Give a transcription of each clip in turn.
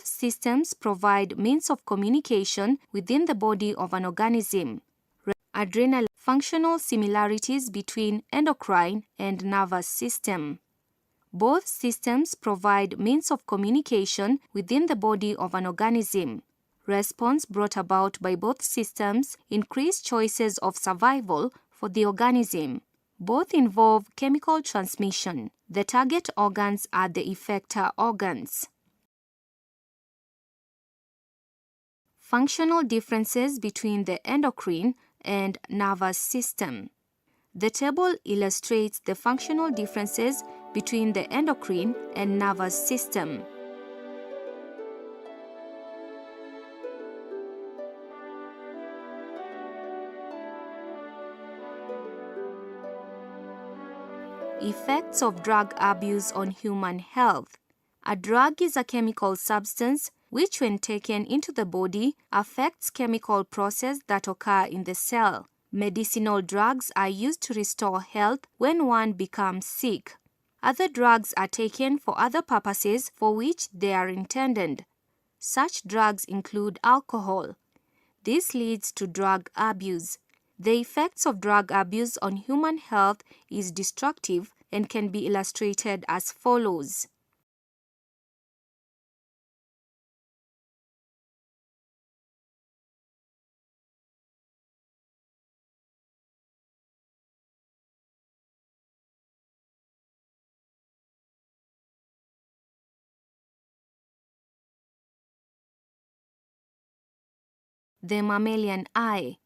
Both systems provide means of communication within the body of an organism. Adrenal functional similarities between endocrine and nervous system. Both systems provide means of communication within the body of an organism. Response brought about by both systems increase choices of survival for the organism. Both involve chemical transmission. The target organs are the effector organs. Functional differences between the endocrine and nervous system. The table illustrates the functional differences between the endocrine and nervous system. Effects of drug abuse on human health. A drug is a chemical substance which, when taken into the body, affects chemical processes that occur in the cell. Medicinal drugs are used to restore health when one becomes sick. Other drugs are taken for other purposes for which they are intended. Such drugs include alcohol. This leads to drug abuse. The effects of drug abuse on human health is destructive and can be illustrated as follows. The mammalian eye.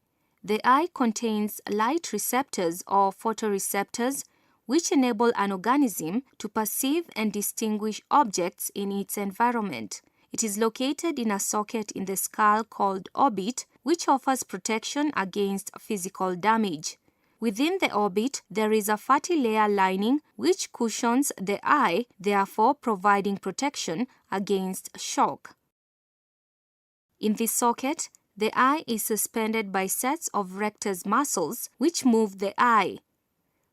The eye contains light receptors or photoreceptors which enable an organism to perceive and distinguish objects in its environment. It is located in a socket in the skull called orbit, which offers protection against physical damage. Within the orbit, there is a fatty layer lining which cushions the eye, therefore providing protection against shock. In this socket, the eye is suspended by sets of rectus muscles which move the eye.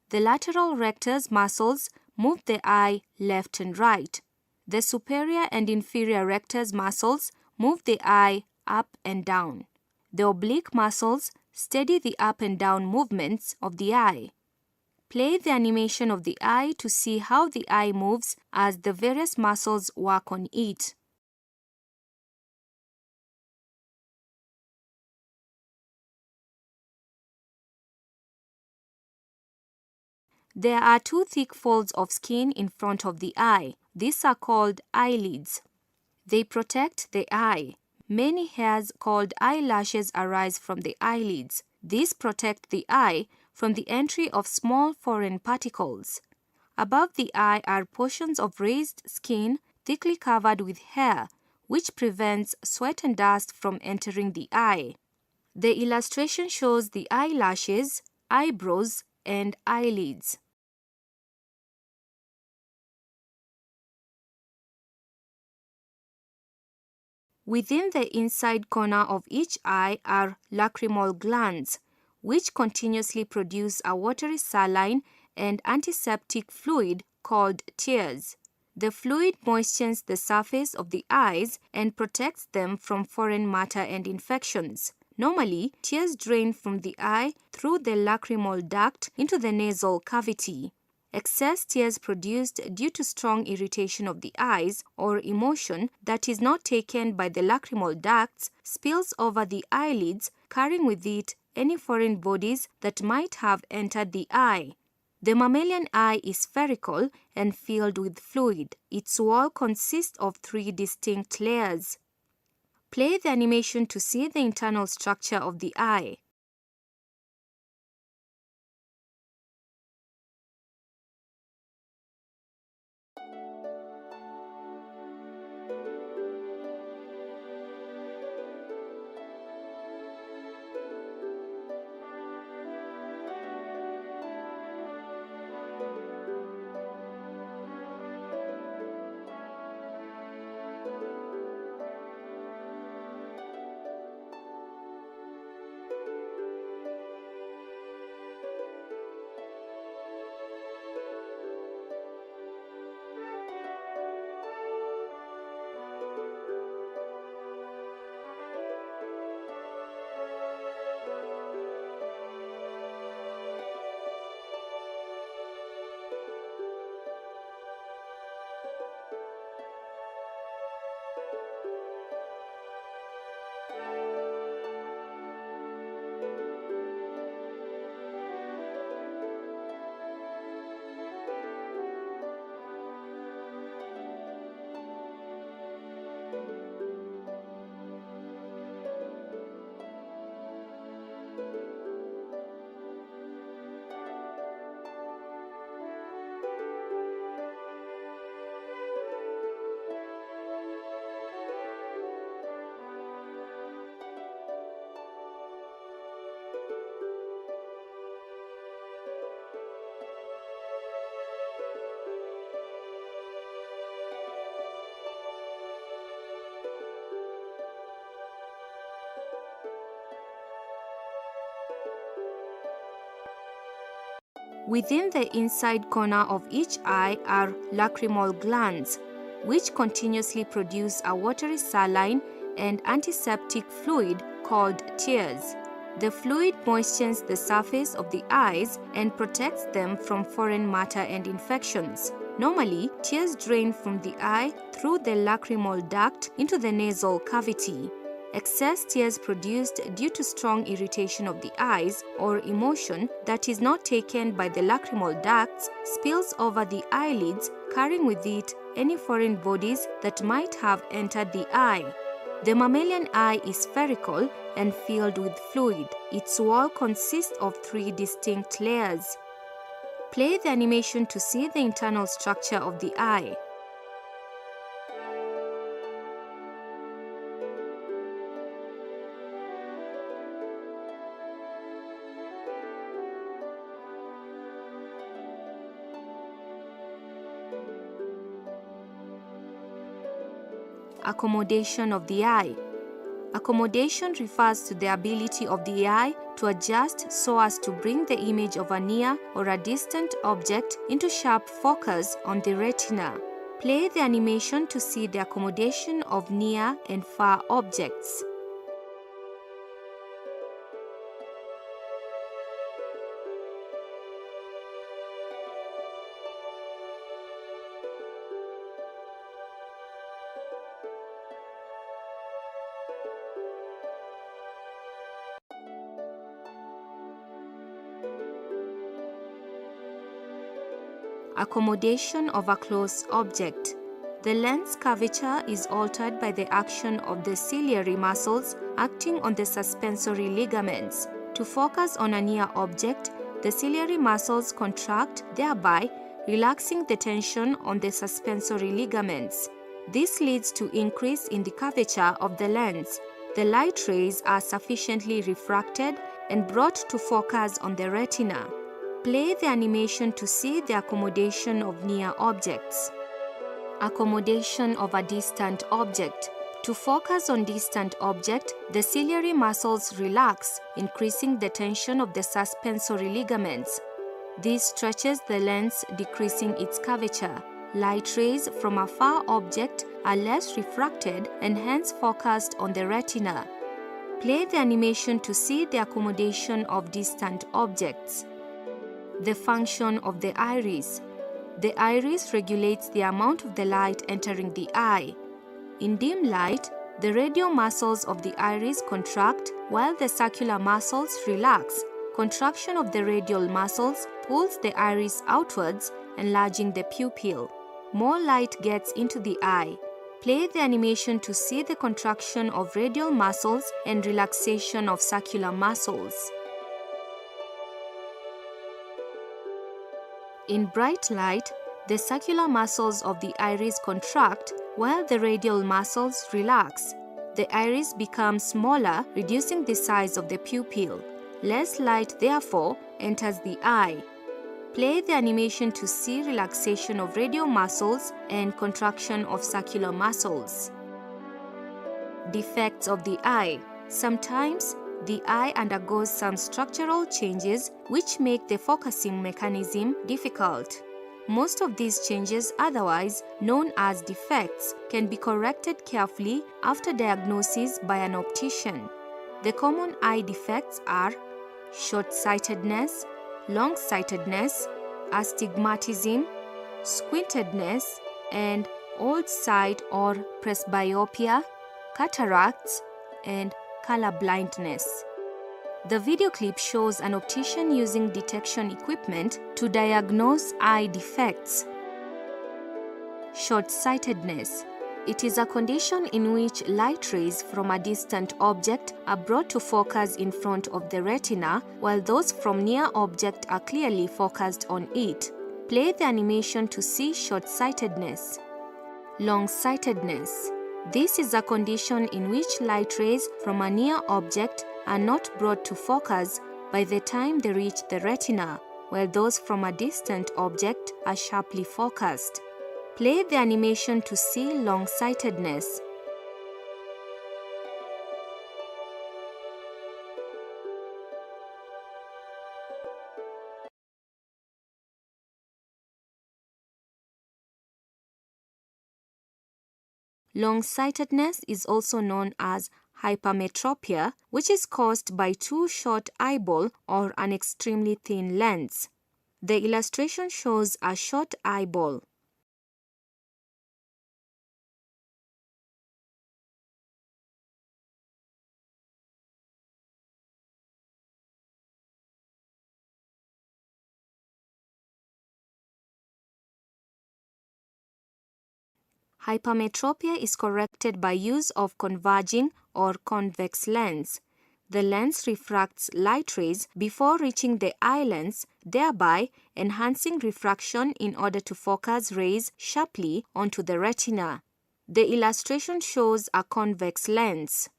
The lateral rectus muscles move the eye left and right. The superior and inferior rectus muscles move the eye up and down. The oblique muscles steady the up and down movements of the eye. Play the animation of the eye to see how the eye moves as the various muscles work on it. There are two thick folds of skin in front of the eye. These are called eyelids. They protect the eye. Many hairs called eyelashes arise from the eyelids. These protect the eye from the entry of small foreign particles. Above the eye are portions of raised skin thickly covered with hair, which prevents sweat and dust from entering the eye. The illustration shows the eyelashes, eyebrows, and eyelids. Within the inside corner of each eye are lacrimal glands, which continuously produce a watery saline and antiseptic fluid called tears. The fluid moistens the surface of the eyes and protects them from foreign matter and infections. Normally, tears drain from the eye through the lacrimal duct into the nasal cavity. Excess tears produced due to strong irritation of the eyes or emotion that is not taken by the lacrimal ducts spills over the eyelids, carrying with it any foreign bodies that might have entered the eye. The mammalian eye is spherical and filled with fluid. Its wall consists of 3 distinct layers. Play the animation to see the internal structure of the eye. Within the inside corner of each eye are lacrimal glands, which continuously produce a watery saline and antiseptic fluid called tears. The fluid moistens the surface of the eyes and protects them from foreign matter and infections. Normally, tears drain from the eye through the lacrimal duct into the nasal cavity. Excess tears produced due to strong irritation of the eyes or emotion that is not taken by the lacrimal ducts spills over the eyelids, carrying with it any foreign bodies that might have entered the eye. The mammalian eye is spherical and filled with fluid. Its wall consists of 3 distinct layers. Play the animation to see the internal structure of the eye. Accommodation of the eye. Accommodation refers to the ability of the eye to adjust so as to bring the image of a near or a distant object into sharp focus on the retina. Play the animation to see the accommodation of near and far objects. Accommodation of a close object. The lens curvature is altered by the action of the ciliary muscles acting on the suspensory ligaments. To focus on a near object, the ciliary muscles contract, thereby relaxing the tension on the suspensory ligaments. This leads to increase in the curvature of the lens. The light rays are sufficiently refracted and brought to focus on the retina. Play the animation to see the accommodation of near objects. Accommodation of a distant object. To focus on distant object, the ciliary muscles relax, increasing the tension of the suspensory ligaments. This stretches the lens, decreasing its curvature. Light rays from a far object are less refracted and hence focused on the retina. Play the animation to see the accommodation of distant objects. The function of the iris. The iris regulates the amount of the light entering the eye. In dim light, the radial muscles of the iris contract while the circular muscles relax. Contraction of the radial muscles pulls the iris outwards, enlarging the pupil. More light gets into the eye. Play the animation to see the contraction of radial muscles and relaxation of circular muscles. In bright light, the circular muscles of the iris contract while the radial muscles relax. The iris becomes smaller, reducing the size of the pupil. Less light, therefore, enters the eye. Play the animation to see relaxation of radial muscles and contraction of circular muscles. Defects of the eye. Sometimes, the eye undergoes some structural changes which make the focusing mechanism difficult. Most of these changes, otherwise known as defects, can be corrected carefully after diagnosis by an optician. The common eye defects are short-sightedness, long-sightedness, astigmatism, squintedness, and old sight or presbyopia, cataracts, and color blindness. The video clip shows an optician using detection equipment to diagnose eye defects. Short-sightedness. It is a condition in which light rays from a distant object are brought to focus in front of the retina, while those from near object are clearly focused on it. Play the animation to see short-sightedness. Long-sightedness. This is a condition in which light rays from a near object are not brought to focus by the time they reach the retina, while those from a distant object are sharply focused. Play the animation to see long-sightedness. Long-sightedness is also known as hypermetropia, which is caused by too short eyeball or an extremely thin lens. The illustration shows a short eyeball. Hypermetropia is corrected by use of converging or convex lens. The lens refracts light rays before reaching the eye lens, thereby enhancing refraction in order to focus rays sharply onto the retina. The illustration shows a convex lens.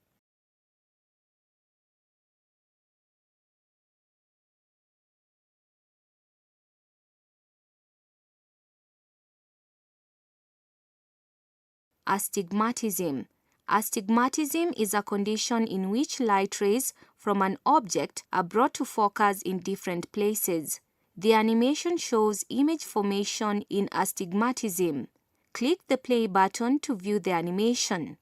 Astigmatism. Astigmatism is a condition in which light rays from an object are brought to focus in different places. The animation shows image formation in astigmatism. Click the play button to view the animation.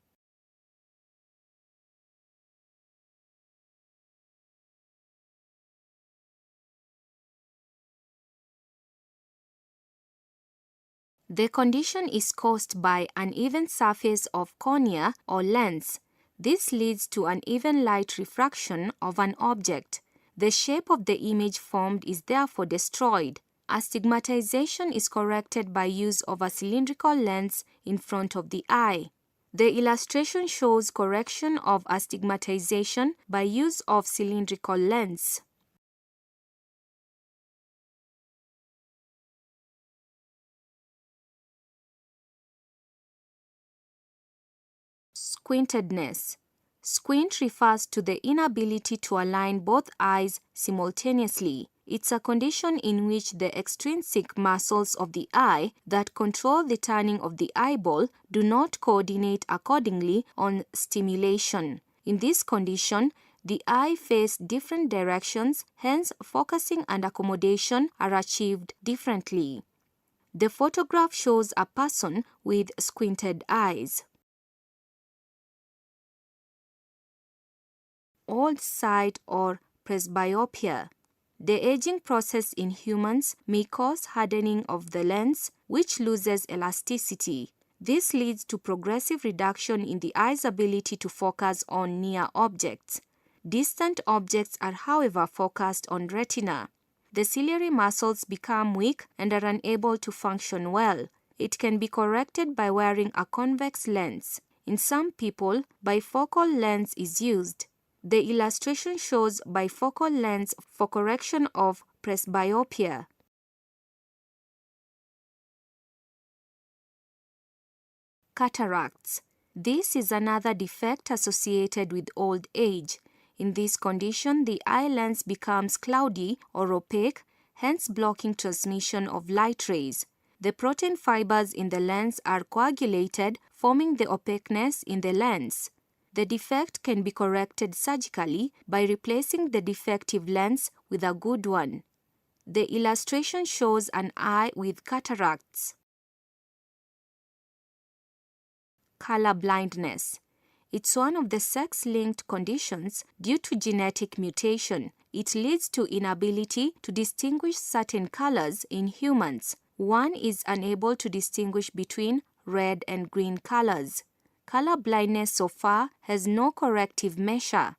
The condition is caused by uneven surface of cornea or lens. This leads to uneven light refraction of an object. The shape of the image formed is therefore destroyed. Astigmatization is corrected by use of a cylindrical lens in front of the eye. The illustration shows correction of astigmatization by use of cylindrical lens. Squintedness. Squint refers to the inability to align both eyes simultaneously. It's a condition in which the extrinsic muscles of the eye that control the turning of the eyeball do not coordinate accordingly on stimulation. In this condition, the eye faces different directions, hence focusing and accommodation are achieved differently. The photograph shows a person with squinted eyes. Old sight or presbyopia. The aging process in humans may cause hardening of the lens, which loses elasticity. This leads to progressive reduction in the eye's ability to focus on near objects. Distant objects are, however, focused on retina. The ciliary muscles become weak and are unable to function well. It can be corrected by wearing a convex lens. In some people, bifocal lens is used. The illustration shows bifocal lens for correction of presbyopia. Cataracts. This is another defect associated with old age. In this condition, the eye lens becomes cloudy or opaque, hence blocking transmission of light rays. The protein fibers in the lens are coagulated, forming the opaqueness in the lens. The defect can be corrected surgically by replacing the defective lens with a good one. The illustration shows an eye with cataracts. Color blindness. It's one of the sex-linked conditions due to genetic mutation. It leads to inability to distinguish certain colors in humans. One is unable to distinguish between red and green colors. Color blindness so far has no corrective measure.